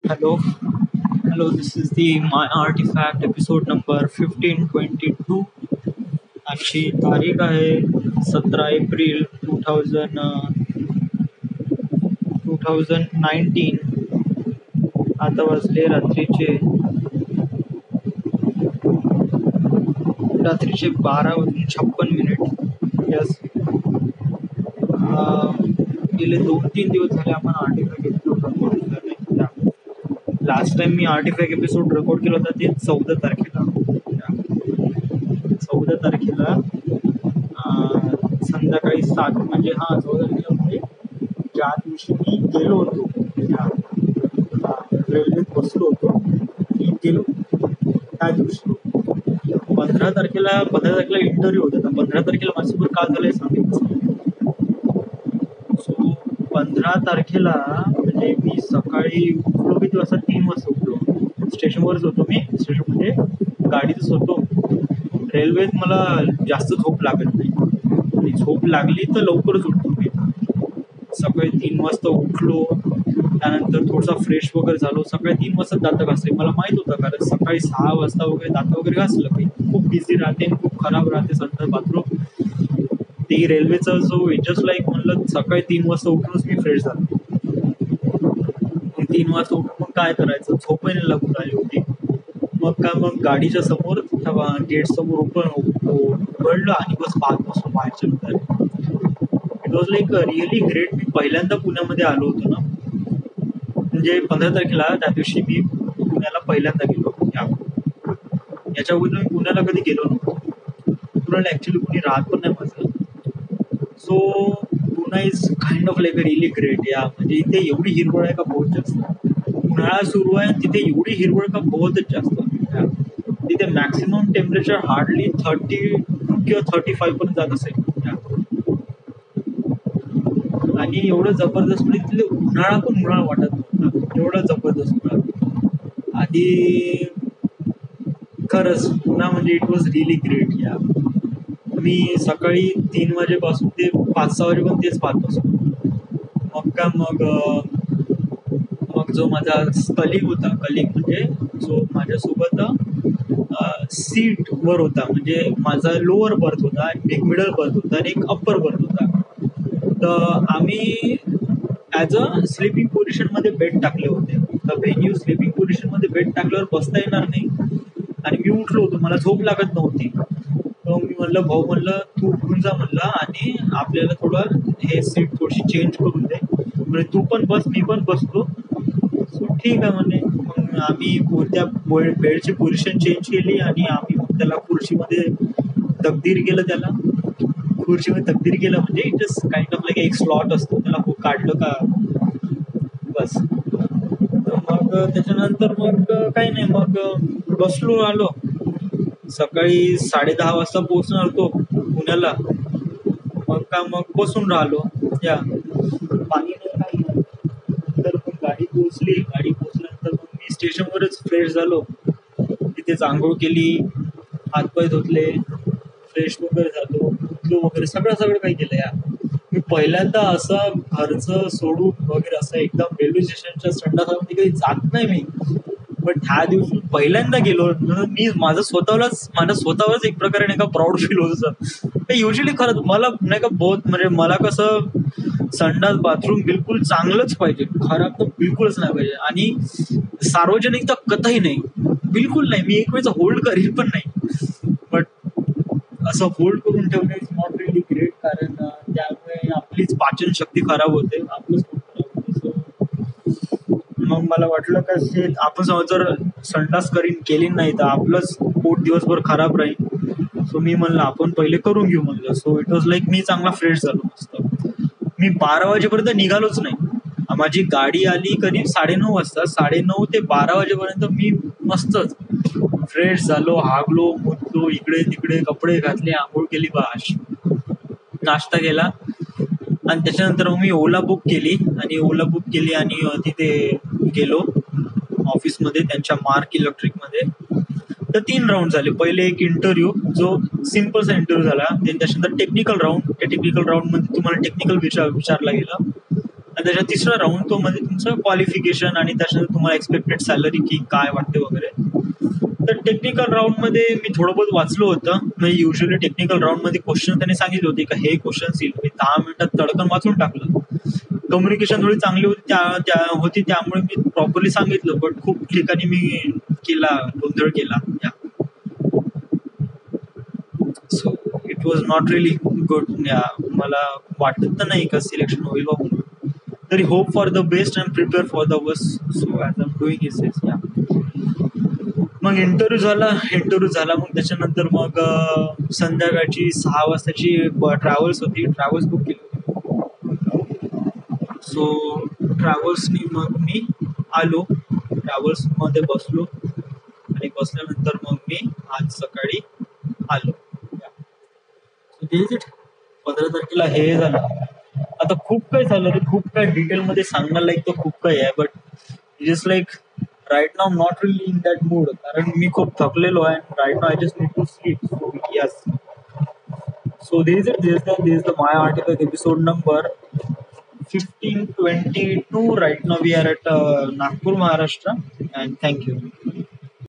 Hello, hello. This is the My Artifact episode number 1522. आजची तारीख आहे 17 एप्रिल 2019. आता वाजले रात्रीचे 12:56. यस. गेले 2-3 दिवस झाले आपण आर्टिफॅक्ट एपिसोड रेकॉर्ड केला नाही. लास्ट टाइम मी आर्टिफॅक्ट एपिसोड रेकॉर्ड केला होता ते 14 तारखेला. 14 तारखेला संध्याकाळी 7 म्हणजे 14 तारखेला म्हणजे ज्या दिवशी मी गेलो होतो रेल्वेत बसलो होतो मी गेलो त्या दिवशी 15 तारखेला इंटरव्ह्यू होता. 15 तारखेला माझ्यासोबत काय झालंय सांगितलं. सो 15 तारखेला म्हणजे मी सकाळी उठलो किती वाजता 3 वाजता उठलो. स्टेशनवरच होतो मी. स्टेशन म्हणजे गाडीतच होतो. रेल्वेत मला जास्त झोप लागत नाही आणि झोप लागली तर लवकरच उठतो मी. सकाळी 3 वाजता उठलो. त्यानंतर थोडासा फ्रेश वगैरे झालो. सकाळी 3 वाजता दात घासले. मला माहित होतं कारण सकाळी 6 वाजता वगैरे दात वगैरे घासलं की खूप बिझी राहते आणि खूप खराब राहते संडास बाथरूम. ते रेल्वेचा जो जस्ट लाईक म्हणलं सकाळी 3 वाजता उठूनच मी फ्रेश झालो. 3 वाजता उठून मग काय करायचं, झोपही लागून राहिली होती. मग गाडीच्या समोर गेट समोर उघडलं आणि बस पाच वाजता बाहेरच्या निघाले. It was like really great. मी पहिल्यांदा पुण्यामध्ये आलो होतो ना, म्हणजे 15 तारखेला त्या दिवशी मी पुण्याला पहिल्यांदा गेलो. याच्या अगोदर मी पुण्याला कधी गेलो नव्हतो. पुण्याला ऍक्च्युली कोणी राहत पण नाही माझं. So Pune is kind of like really great. म्हणजे इथे एवढी हिरवळ आहे का बहुत जास्त. उन्हाळा सुरू आहे तिथे एवढी हिरवळ का बहुतच जास्त. तिथे मॅक्सिमम टेम्परेचर हार्डली 30 किंवा 35 पर्यंत जात असेल. आणि एवढं जबरदस्त म्हणजे तिथे उन्हाळा पण उन्हाळा वाटत नव्हता. एवढा जबरदस्त उन्हाळा. आणि खरंच पुन्हा म्हणजे इट वॉज रिअली ग्रेट. मी सकाळी 3 वाजेपासून ते 5-6 वाजेपर्यंत तेच पाहत असतो. मग जो माझा कलिग होता, कलिग म्हणजे जो माझ्यासोबत सीट वर होता, म्हणजे माझा लोअर बर्थ होता, एक मिडल बर्थ होता आणि एक अप्पर बर्थ होता. तर आम्ही ॲज अ स्लिपिंग पोझिशनमध्ये बेड टाकले होते. तर व्हेन यू स्लिपिंग पोझिशनमध्ये बेड टाकल्यावर बसता येणार नाही. आणि मी उठलो होतो, मला झोप लागत नव्हती. तर मी म्हणलं भाऊ, म्हणलं तू उठून जा म्हणलं आणि आपल्याला थोडं हे सीट थोडीशी चेंज करून दे, म्हणजे तू पण बस मी पण बसतो. सो ठीक आहे म्हणे. मग आम्ही त्या बेडची पोझिशन चेंज केली आणि आम्ही मग त्याला खुर्चीमध्ये तब्दील केलं. खुर्चीमध्ये तब्दील केलं म्हणजे it is kind of like एक स्लॉट असतो त्याला काढलं का बस. मग त्याच्यानंतर मग काही नाही, मग बसलो आलो. सकाळी 10:30 वाजता पोहोचणार होतो पुण्याला. मग बसून राहिलो. पाणी नाही काही नाही. तर मग गाडी पोहोचल्यानंतर मग मी स्टेशनवरच फ्रेश झालो. तिथेच आंघोळ केली, हातपाय धुतले, फ्रेश वगैरे झालो, उठलो वगैरे सगळं काही केलं. मी पहिल्यांदा असं घरचं सोडून वगैरे असं एकदम रेल्वे स्टेशनच्या संडासामध्ये कधी जात नाही मी. पण ह्या दिवशी पहिल्यांदा गेलो. मी माझं स्वतःवरच एक प्रकारे नाही का प्राऊड फील होत होतं. युजली खरंच मला नाही का बहुत म्हणजे मला कसं संडास बाथरूम बिलकुल चांगलंच पाहिजे, खराब तर बिलकुलच नाही पाहिजे. आणि सार्वजनिक तर कतही नाही, बिलकुल नाही. मी एक वेळेचा होल्ड करील पण नाही. बट असं होल्ड करून ठेवणं इज नॉट रिअली ग्रेट, कारण त्यामुळे आपलीच पाचन शक्ती खराब होते, आपलंच पोट खराब होते. मग मला वाटलं का आपण समज जर संडास केली नाही तर आपलंच पोट दिवसभर खराब राहील. सो मी म्हणलं आपण पहिले करून घेऊ म्हणलं. सो इट वॉज लाईक मी चांगला फ्रेश झालो मस्त. मी 12 वाजेपर्यंत निघालोच नाही. माझी गाडी आली कधी 9:30 वाजता. 9:30 ते 12 वाजेपर्यंत मी मस्तच फ्रेश झालो, हागलो मुतलो, इकडे तिकडे कपडे घातले, आंघोळ केली, नाश्ता केला. आणि त्याच्यानंतर मग मी ओला बुक केली आणि तिथे गेलो ऑफिसमध्ये त्यांच्या मार्क इलेक्ट्रिकमध्ये. तर 3 राऊंड झाले. पहिले एक इंटरव्ह्यू जो सिम्पलचा इंटरव्ह्यू झाला. त्याच्यानंतर टेक्निकल राऊंड. त्या टेक्निकल राऊंडमध्ये तुम्हाला टेक्निकल विचारला गेला. आणि त्याच्या तिसरा राऊंड तो म्हणजे तुमचं क्वालिफिकेशन आणि त्याच्यानंतर तुम्हाला एक्सपेक्टेड सॅलरी की काय वाटते वगैरे. तर टेक्निकल राऊंड मध्ये मी थोडं बहुत वाचलं होतं. म्हणजे युजली टेक्निकल राऊंड मध्ये क्वेश्चन त्यांनी सांगितले होते का हे क्वेश्चन येईल. मी 10 मिनिटात तडकन वाचून टाकलं. कम्युनिकेशन थोडी चांगली होती होती त्यामुळे मी प्रॉपरली सांगितलं. बट खूप ठिकाणी मी गोंधळ केला. So it was not really good. मला वाटत तर नाही का सिलेक्शन होईल बा म्हणून. तरी hope for the best and prepare for the worst. So as I am doing it. मग इंटरव्ह्यू झाला. मग त्याच्यानंतर मग संध्याकाळची 6 वाजताची ट्रॅव्हल्स बुक केली होती. सो ट्रॅव्हल्सनी मग मी आलो. ट्रॅव्हल्स मध्ये बसलो आणि बसल्यानंतर मग मी आज सकाळी आलो. 15 तारखेला हे झालं. आता खूप काही झालं रे, खूप काही डिटेलमध्ये सांगणार लाईक तर खूप काही आहे. But just like right now not really in that mood. कारण मी खूप थकलेलो आहे. Right now I just need to sleep. So yes. So this is the my article episode number 1522. Right now we are at Nagpur, Maharashtra. And thank you.